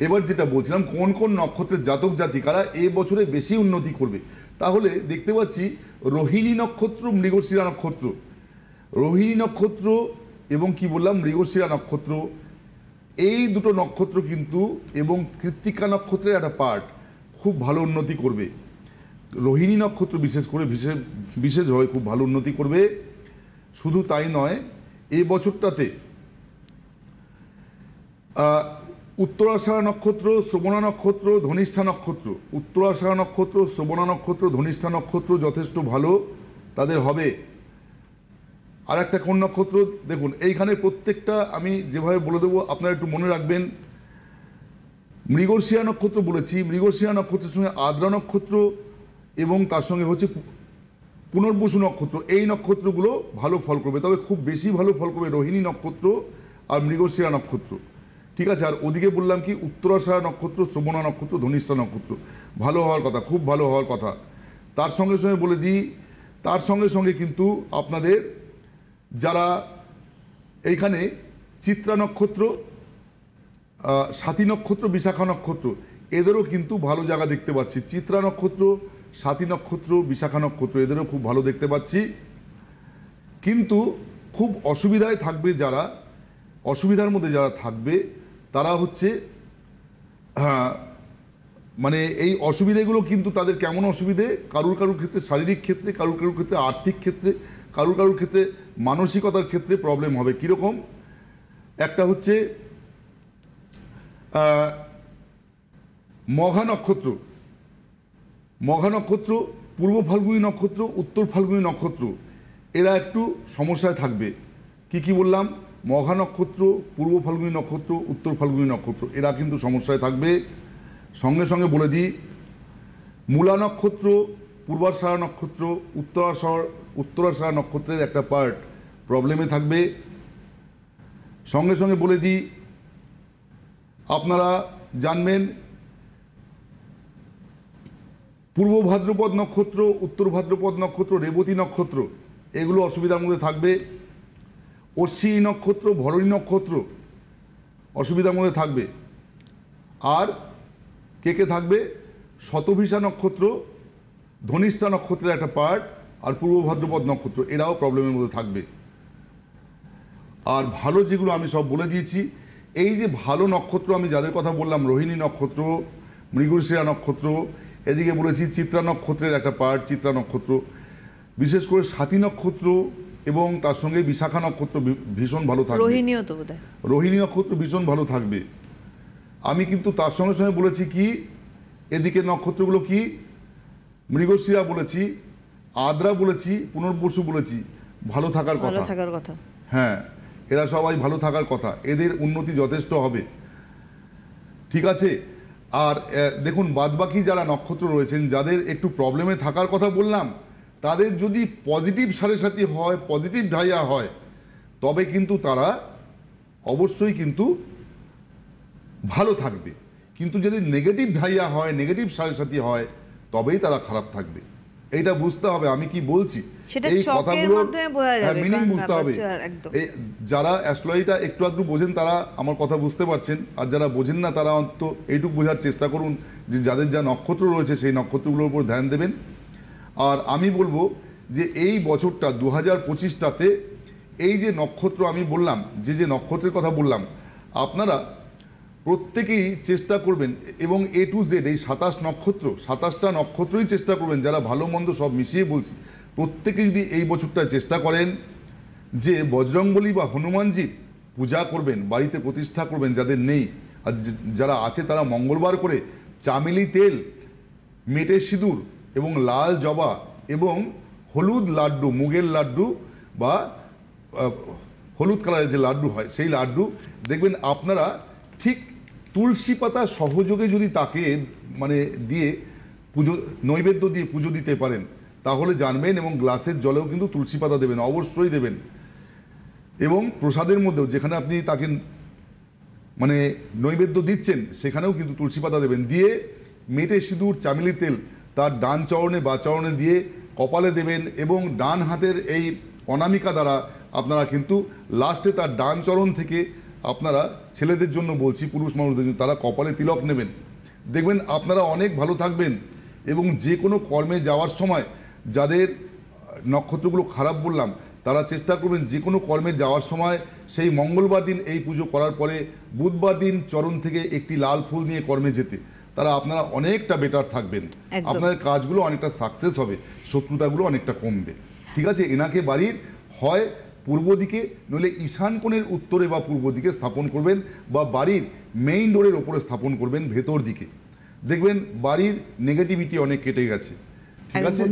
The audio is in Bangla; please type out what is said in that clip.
এবার যেটা বলছিলাম কোন কোন নক্ষত্রের জাতক জাতিকারা এই বছরে বেশি উন্নতি করবে, তাহলে দেখতে পাচ্ছি রোহিণী নক্ষত্র, মৃগশিরা নক্ষত্র, রোহিণী নক্ষত্র এবং কি বললাম মৃগশিরা নক্ষত্র, এই দুটো নক্ষত্র কিন্তু এবং কৃত্তিকা নক্ষত্রের একটা পার্ট খুব ভালো উন্নতি করবে। রোহিণী নক্ষত্র বিশেষ করে বিশেষভাবে খুব ভালো উন্নতি করবে। শুধু তাই নয়, এই বছরটাতে উত্তরাষাঢ়া নক্ষত্র, শ্রবণা নক্ষত্র, ধনিষ্ঠা নক্ষত্র, উত্তরাষাঢ়া নক্ষত্র, শ্রবণা নক্ষত্র, ধনিষ্ঠা নক্ষত্র যথেষ্ট ভালো তাদের হবে। আর একটা কোন নক্ষত্র দেখুন, এইখানে প্রত্যেকটা আমি যেভাবে বলে দেবো আপনারা একটু মনে রাখবেন। মৃগশিরা নক্ষত্র বলেছি, মৃগশিরা নক্ষত্রের সঙ্গে আদ্রা নক্ষত্র এবং তার সঙ্গে হচ্ছে পুনর্বসু নক্ষত্র, এই নক্ষত্রগুলো ভালো ফল করবে। তবে খুব বেশি ভালো ফল করবে রোহিণী নক্ষত্র আর মৃগশিরা নক্ষত্র, ঠিক আছে। আর ওদিকে বললাম কি উত্তরাষাঢ়া নক্ষত্র, শ্রবণা নক্ষত্র, ধনিষ্ঠা নক্ষত্র ভালো হওয়ার কথা, খুব ভালো হওয়ার কথা। তার সঙ্গে সঙ্গে বলে দিই, তার সঙ্গে সঙ্গে কিন্তু আপনাদের যারা এইখানে চিত্রা নক্ষত্র, স্বাতী নক্ষত্র, বিশাখা নক্ষত্র, এদেরও কিন্তু ভালো জায়গা দেখতে পাচ্ছি। চিত্রা নক্ষত্র, স্বাতী নক্ষত্র, বিশাখা নক্ষত্র এদেরও খুব ভালো দেখতে পাচ্ছি। কিন্তু খুব অসুবিধায় থাকবে যারা, অসুবিধার মধ্যে যারা থাকবে তারা হচ্ছে মানে এই অসুবিধাগুলো কিন্তু তাদের কেমন অসুবিধে, কারুর কারুর ক্ষেত্রে শারীরিক ক্ষেত্রে, কারুর কারুর ক্ষেত্রে আর্থিক ক্ষেত্রে, কারুর কারুর ক্ষেত্রে মানসিকতার ক্ষেত্রে প্রবলেম হবে। কীরকম? একটা হচ্ছে মঘা নক্ষত্র, মঘা নক্ষত্র, পূর্ব ফাল্গুনী নক্ষত্র, উত্তর ফাল্গুনী নক্ষত্র, এরা একটু সমস্যায় থাকবে। কি বললাম? মঘা নক্ষত্র, পূর্ব ফাল্গুনী নক্ষত্র, উত্তর ফাল্গুনী নক্ষত্র এরা কিন্তু সমস্যায় থাকবে। সঙ্গে সঙ্গে বলে দিই মূলা নক্ষত্র, পূর্বাষাঢ়া নক্ষত্র, উত্তরাষাঢ়া নক্ষত্রের একটা পার্ট প্রবলেমে থাকবে। সঙ্গে সঙ্গে বলে দিই আপনারা জানবেন পূর্ব ভাদ্রপদ নক্ষত্র, উত্তর ভাদ্রপদ নক্ষত্র, রেবতী নক্ষত্র এগুলো অসুবিধার মধ্যে থাকবে। অশ্বিনী নক্ষত্র, ভরণী নক্ষত্র অসুবিধার মধ্যে থাকবে। আর কে থাকবে? শতভিষা নক্ষত্র, ধনিষ্ঠা নক্ষত্রের একটা পার্ট আর পূর্ব ভাদ্রপদ নক্ষত্র এরাও প্রবলেমের মধ্যে থাকবে। আর ভালো যেগুলো আমি সব বলে দিয়েছি। এই যে ভালো নক্ষত্র আমি যাদের কথা বললাম, রোহিণী নক্ষত্র, মৃগশিরা নক্ষত্র, এদিকে বলেছি চিত্রা নক্ষত্রের একটা পার্ট, চিত্রা নক্ষত্র, বিশেষ করে স্বাতী নক্ষত্র এবং তার সঙ্গে বিশাখা নক্ষত্র ভীষণ ভালো থাকবে। রোহিণী নক্ষত্র ভীষণ ভালো থাকবে। আমি কিন্তু তার সঙ্গে সঙ্গে বলেছি কি এদিকে নক্ষত্রগুলো কি মৃগশিরা বলেছি, আদ্রা বলেছি, পুনর্বসু বলেছি ভালো থাকার কথা। হ্যাঁ, এরা সবাই ভালো থাকার কথা, এদের উন্নতি যথেষ্ট হবে, ঠিক আছে। আর দেখুন বাদবাকি যারা নক্ষত্র রয়েছেন যাদের একটু প্রবলেমে থাকার কথা বললাম, তাদের যদি পজিটিভ সাড়ে সাথী হয়, পজিটিভ ঢাইয়া হয়, তবে কিন্তু তারা অবশ্যই কিন্তু ভালো থাকবে। কিন্তু যদি নেগেটিভ ঢাইয়া হয়, নেগেটিভ সাড়ে সাথী হয়, তবেই তারা খারাপ থাকবে। এইটা বুঝতে হবে আমি কি বলছি, এই কথাগুলোর মিনিং বুঝতে হবে। এই যারা অ্যাস্ট্রোলজিটা একটু আধটু বোঝেন তারা আমার কথা বুঝতে পারছেন, আর যারা বোঝেন না তারা অন্তত এইটুকু বোঝার চেষ্টা করুন যে যাদের যা নক্ষত্র রয়েছে সেই নক্ষত্রগুলোর উপর ধ্যান দেবেন। আর আমি বলবো যে এই বছরটা 2025টাতে এই যে নক্ষত্র আমি বললাম, যে নক্ষত্রের কথা বললাম, আপনারা প্রত্যেকেই চেষ্টা করবেন এবং A to Z এই 27টা নক্ষত্রই চেষ্টা করবেন, যারা ভালো মন্দ সব মিশিয়ে বলছি, প্রত্যেকে যদি এই বছরটায় চেষ্টা করেন যে বজরংবলী বা হনুমানজির পূজা করবেন, বাড়িতে প্রতিষ্ঠা করবেন যাদের নেই, আর যারা আছে তারা মঙ্গলবার করে চামেলি তেল, মেটে সিঁদুর এবং লাল জবা এবং হলুদ লাড্ডু, মুগের লাড্ডু বা হলুদ কালারের যে লাড্ডু হয় সেই লাড্ডু দেখবেন আপনারা ঠিক তুলসী পাতা সহযোগে যদি তাকে মানে দিয়ে পুজো, নৈবেদ্য দিয়ে পুজো দিতে পারেন তাহলে জানবেন। এবং গ্লাসের জলেও কিন্তু তুলসী পাতা দেবেন, অবশ্যই দেবেন। এবং প্রসাদের মধ্যেও যেখানে আপনি তাকে মানে নৈবেদ্য দিচ্ছেন সেখানেও কিন্তু তুলসী পাতা দেবেন, দিয়ে মেটে সিঁদুর, চামেলি তেল তার ডান চরণে বা চরণে দিয়ে কপালে দেবেন। এবং ডান হাতের এই অনামিকা দ্বারা আপনারা কিন্তু লাস্টে তার ডান চরণ থেকে আপনারা ছেলেদের জন্য বলছি, পুরুষ মানুষদের জন্য, তারা কপালে তিলক নেবেন, দেখবেন আপনারা অনেক ভালো থাকবেন। এবং যে কোনো কর্মে যাওয়ার সময় যাদের নক্ষত্রগুলো খারাপ বললাম, তারা চেষ্টা করবেন যে কোনো কর্মে যাওয়ার সময় সেই মঙ্গলবার দিন এই পুজো করার পরে বুধবার দিন চরণ থেকে একটি লাল ফুল নিয়ে কর্মে যেতে, তারা আপনারা অনেকটা বেটার থাকবেন, আপনাদের কাজগুলো অনেকটা সাকসেস হবে, শত্রুতাগুলো অনেকটা কমবে। ঠিক আছে, এনাকে বাড়ির হয় পূর্ব দিকে নইলে ঈশান কোণের উত্তরে বা পূর্ব দিকে স্থাপন করবেন, বা বাড়ির মেইন ডোরের ওপরে স্থাপন করবেন ভেতর দিকে, দেখবেন বাড়ির নেগেটিভিটি অনেক কেটে গেছে। ঠিক আছে।